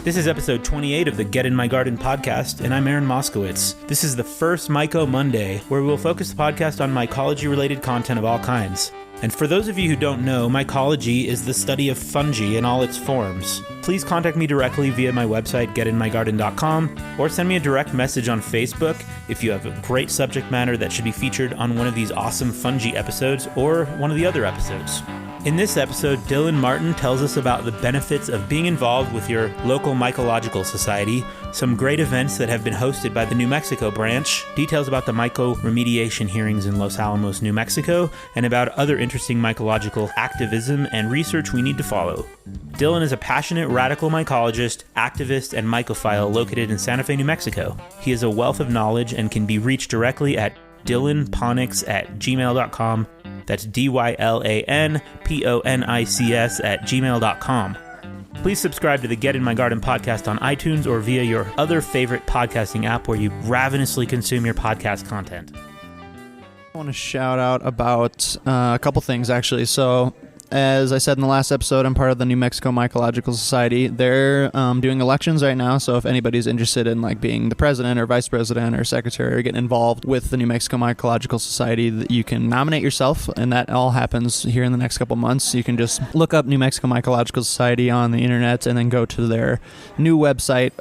This is episode 28 of the Get in My Garden podcast, and I'm Aaron Moskowitz. This is the first Myco Monday, where we will focus the podcast on mycology-related content of all kinds. And for those of you who don't know, mycology is the study of fungi in all its forms. Please contact me directly via my website, getinmygarden.com, or send me a direct message on Facebook if you have a great subject matter that should be featured on one of these awesome fungi episodes or one of the other episodes. In this episode, Dylan Martin tells us about the benefits of being involved with your local Mycological Society, some great events that have been hosted by the New Mexico branch, details about the myco-remediation hearings in Los Alamos, New Mexico, and about other interesting mycological activism and research we need to follow. Dylan is a passionate radical mycologist, activist, and mycophile located in Santa Fe, New Mexico. He is a wealth of knowledge and can be reached directly at dylanponics@gmail.com. That's dylanponics@gmail.com. Please subscribe to the Get in My Garden podcast on iTunes or via your other favorite podcasting app where you ravenously consume your podcast content. I want to shout out about a couple things, actually. So, as I said in the last episode, I'm part of the New Mexico Mycological Society. They're doing elections right now, so if anybody's interested in like being the president or vice president or secretary or getting involved with the New Mexico Mycological Society, you can nominate yourself, and that all happens here in the next couple months. You can just look up New Mexico Mycological Society on the internet and then go to their new website.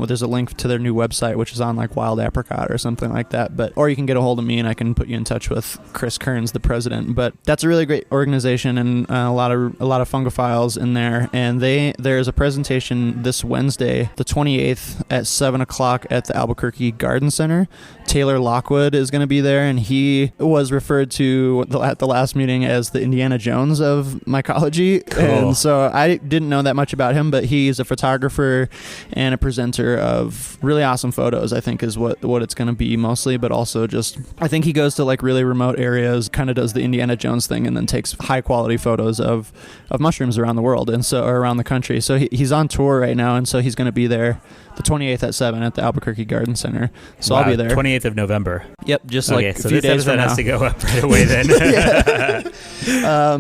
There's a link to their new website, which is on like Wild Apricot or something like that. Or you can get a hold of me and I can put you in touch with Chris Kearns, the president. But that's a really great organization, and a lot of fungophiles in there, and there's a presentation this Wednesday, the 28th at 7 o'clock at the Albuquerque Garden Center. Taylor Lockwood is going to be there, and he was referred to at the last meeting as the Indiana Jones of mycology. Cool. And so I didn't know that much about him, but he's a photographer and a presenter of really awesome photos, I think is what it's going to be mostly, but also just, I think he goes to like really remote areas, kind of does the Indiana Jones thing, and then takes high quality photos of mushrooms around the world or around the country. So he's on tour right now, and so he's going to be there the 28th at 7 at the Albuquerque Garden Center. So wow, I'll be there. 28th of November. Yep, just like a so few this days from episode now. has to go up right away then.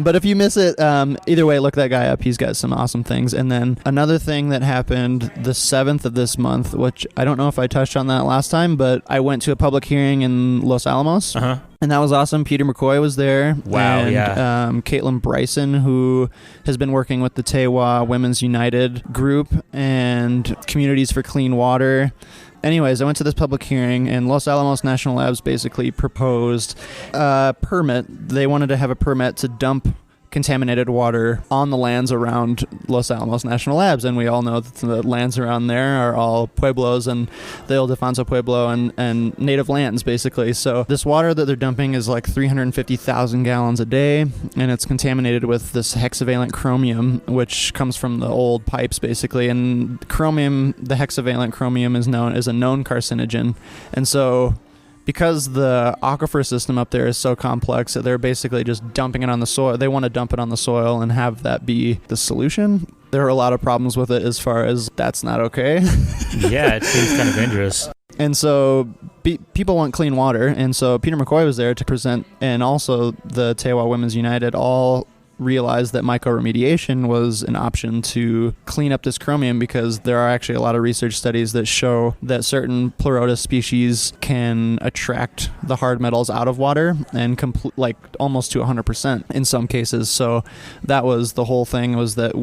But if you miss it, either way, look that guy up. He's got some awesome things. And then another thing that happened the 7th of this month, which I don't know if I touched on that last time, but I went to a public hearing in Los Alamos. Uh-huh. And that was awesome. Peter McCoy was there. Wow, and, yeah. Caitlin Bryson, who has been working with the Tewa Women's United group and Communities for Clean Water. Anyways, I went to this public hearing, and Los Alamos National Labs basically proposed a permit. They wanted to have a permit to dump contaminated water on the lands around Los Alamos National Labs, and we all know that the lands around there are all pueblos and the Ildefonso Pueblo and native lands, basically. So this water that they're dumping is like 350,000 gallons a day, and it's contaminated with this hexavalent chromium, which comes from the old pipes, basically. And chromium, the hexavalent chromium, is a known carcinogen, and so because the aquifer system up there is so complex that they're basically just dumping it on the soil. They want to dump it on the soil and have that be the solution. There are a lot of problems with it as far as that's not okay. Yeah, it seems kind of dangerous. And so people want clean water, and so Peter McCoy was there to present, and also the Tewa Women's United all realized that mycoremediation was an option to clean up this chromium, because there are actually a lot of research studies that show that certain Pleurotus species can attract the hard metals out of water and like almost to 100% in some cases. So that was the whole thing, was that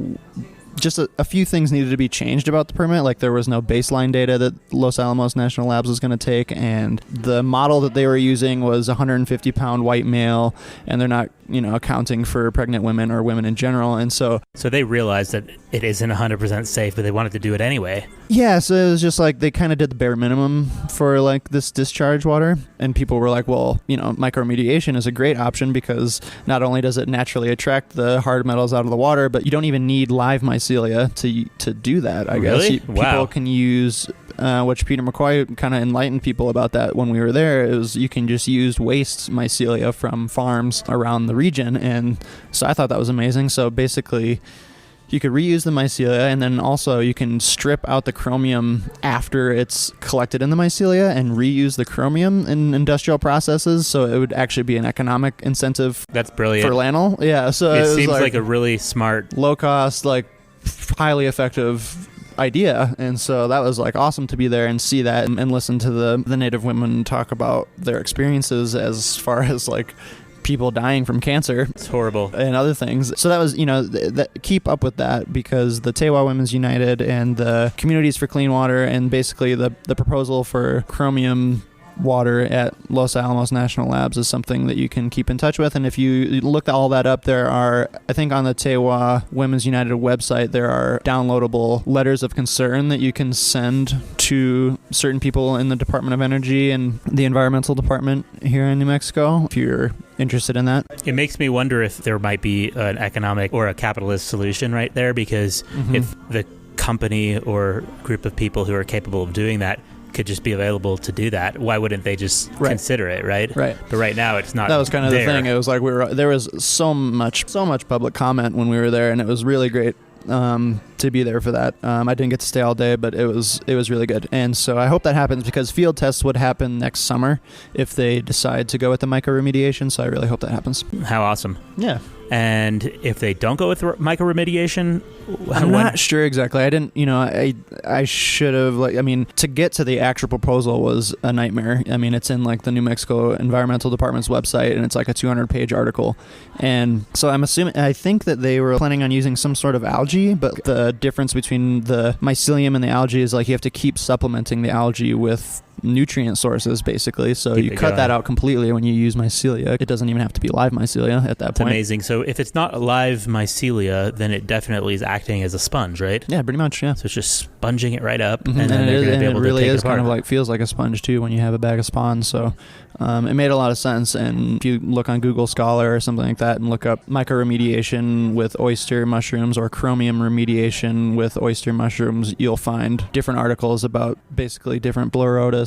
just a few things needed to be changed about the permit. Like there was no baseline data that Los Alamos National Labs was going to take, and the model that they were using was 150-pound white male, and they're not, accounting for pregnant women or women in general. And so they realized that it isn't 100% safe, but they wanted to do it anyway. Yeah, so it was just like they kind of did the bare minimum for like this discharge water, and people were like, well, mycoremediation is a great option because not only does it naturally attract the hard metals out of the water, but you don't even need live mycelia to do that, I guess. Really? Wow. People can use, which Peter McCoy kind of enlightened people about that when we were there, is you can just use waste mycelia from farms around the region. And so I thought that was amazing. So basically, You could reuse the mycelia, and then also you can strip out the chromium after it's collected in the mycelia and reuse the chromium in industrial processes. So it would actually be an economic incentive. That's brilliant For Lanel. Yeah. So it was seems like a really smart, low cost, like highly effective idea. And so that was like awesome to be there and see that and listen to the Native women talk about their experiences as far as like people dying from cancer. It's horrible. And other things. So that was, keep up with that, because the Tewa Women's United and the Communities for Clean Water and basically the proposal for chromium water at Los Alamos National Labs is something that you can keep in touch with. And if you look all that up, there are, I think on the Tewa Women's United website, there are downloadable letters of concern that you can send to certain people in the Department of Energy and the Environmental Department here in New Mexico, if you're interested in that. It makes me wonder if there might be an economic or a capitalist solution right there, because if the company or group of people who are capable of doing that could just be available to do that, why wouldn't they just consider it, right? Right. But right now it's not. That was kind of there. the thing. It was like there was so much public comment when we were there, and it was really great to be there for that. I didn't get to stay all day, but it was really good. And so I hope that happens, because field tests would happen next summer if they decide to go with the mycoremediation. So I really hope that happens. How awesome. Yeah. And if they don't go with mycoremediation, I'm not sure exactly. I didn't, I should have, to get to the actual proposal was a nightmare. It's in like the New Mexico Environmental Department's website, and it's like a 200-page article. And so I think that they were planning on using some sort of algae, but the difference between the mycelium and the algae is like you have to keep supplementing the algae with nutrient sources, basically. So you cut that out completely when you use mycelia. It doesn't even have to be live mycelia at that point. Amazing. So if it's not live mycelia, then it definitely is acting as a sponge, right? Yeah, pretty much. Yeah. So it's just sponging it right up, and then they're going to be able to take it apart. Kind of like feels like a sponge too when you have a bag of spawn. So it made a lot of sense. And if you look on Google Scholar or something like that and look up mycoremediation with oyster mushrooms or chromium remediation with oyster mushrooms, you'll find different articles about basically different Blorotus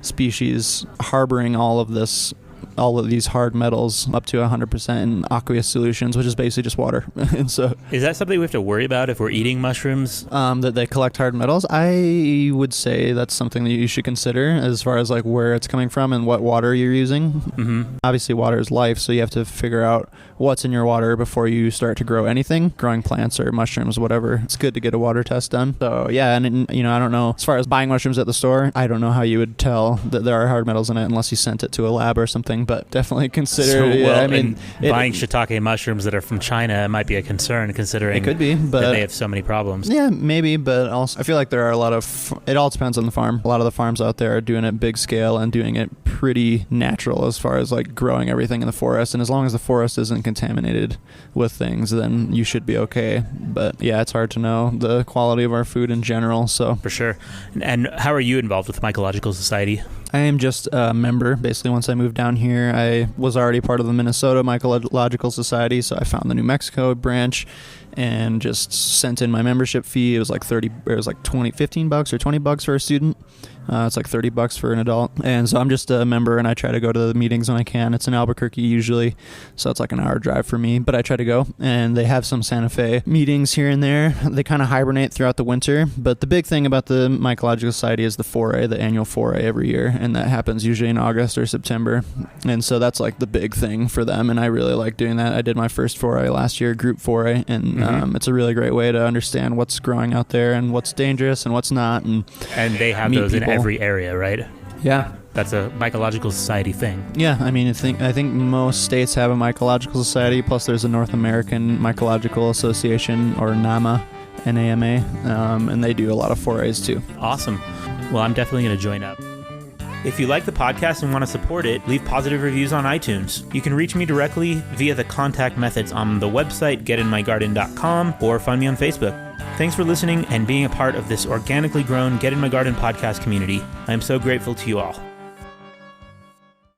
species harboring all of these hard metals up to 100% in aqueous solutions, which is basically just water. And so, is that something we have to worry about if we're eating mushrooms? That they collect hard metals? I would say that's something that you should consider as far as like where it's coming from and what water you're using. Mm-hmm. Obviously, water is life, so you have to figure out what's in your water before you start to grow anything, growing plants or mushrooms, whatever. It's good to get a water test done. So yeah, and I don't know, as far as buying mushrooms at the store, I don't know how you would tell that there are hard metals in it unless you sent it to a lab or something, but definitely consider buying shiitake mushrooms that are from China might be a concern, considering it could be, but that they have so many problems. Yeah, maybe, but also I feel like there are a lot of, it all depends on the farm. A lot of the farms out there are doing it big scale and doing it pretty natural as far as like growing everything in the forest, and as long as the forest isn't contaminated with things, then you should be okay. But yeah, it's hard to know the quality of our food in general. So for sure. And how are you involved with the Mycological Society? I am just a member. Basically, once I moved down here, I was already part of the Minnesota Mycological Society, so I found the New Mexico branch and just sent in my membership fee. It was like $15 or $20 for a student. It's like $30 for an adult. And so I'm just a member, and I try to go to the meetings when I can. It's in Albuquerque usually, so it's like an hour drive for me, but I try to go. And they have some Santa Fe meetings here and there. They kind of hibernate throughout the winter, but the big thing about the Mycological Society is the annual foray every year, and that happens usually in August or September. And so that's like the big thing for them, and I really like doing that. I did my first foray last year, group foray, and it's a really great way to understand what's growing out there and what's dangerous and what's not. And they have those people in every area, right? Yeah. That's a Mycological Society thing. Yeah, I think most states have a Mycological Society, plus there's a North American Mycological Association, or NAMA, N-A-M-A, and they do a lot of forays too. Awesome. Well, I'm definitely going to join up. If you like the podcast and want to support it, leave positive reviews on iTunes. You can reach me directly via the contact methods on the website getinmygarden.com, or find me on Facebook. Thanks for listening and being a part of this organically grown Get in My Garden podcast community. I am so grateful to you all.